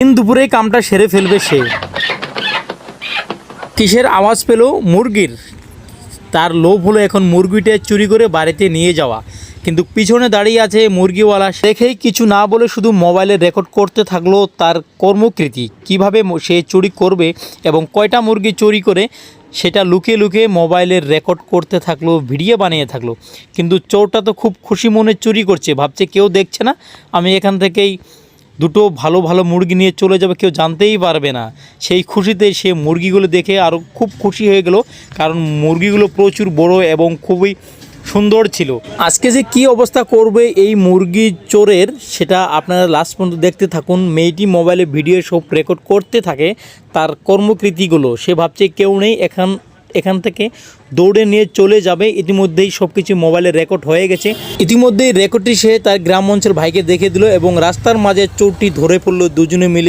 দিন দুপুরে কামটা সেরে ফেলবে সে। কিসের আওয়াজ পেল? মুরগির। তার লোভ হলো এখন মুরগিটা চুরি করে বাড়িতে নিয়ে যাওয়া, কিন্তু পিছনে দাঁড়িয়ে আছে মুরগিওয়ালা। দেখেই কিছু না বলে শুধু মোবাইলে রেকর্ড করতে থাকলো তার কর্মকৃতি, কিভাবে সে চুরি করবে এবং কয়টা মুরগি চুরি করে সেটা লুকিয়ে লুকিয়ে মোবাইলের রেকর্ড করতে থাকলো, ভিডিও বানিয়ে থাকলো। কিন্তু চোরটা তো খুব খুশি মনে চুরি করছে, ভাবছে কেউ দেখছে না, আমি এখান থেকেই দুটো ভালো ভালো মুরগি নিয়ে চলে যাবে, কেউ জানতেই পারবে না। সেই খুশিতে সে মুরগিগুলো দেখে আরও খুব খুশি হয়ে গেল, কারণ মুরগিগুলো প্রচুর বড় এবং খুবই সুন্দর ছিল। আজকে যে কি অবস্থা করবে এই মুরগি চোরের, সেটা আপনারা লাস্ট পর্যন্ত দেখতে থাকুন। মেয়েটি মোবাইলে ভিডিও সব রেকর্ড করতে থাকে তার কর্মকৃতিগুলো। সে ভাবছে কেউ নেই, এখান থেকে দৌড়ে নিয়ে চলে যাবে। ইতিমধ্যেই সব কিছু মোবাইলে রেকর্ড হয়ে গেছে। ইতিমধ্যেই রেকর্ডটি সে তার গ্রাম অঞ্চল ভাইকে দেখে দিল এবং রাস্তার মাঝে চোরটি ধরে পড়লো দুজনে মিলে।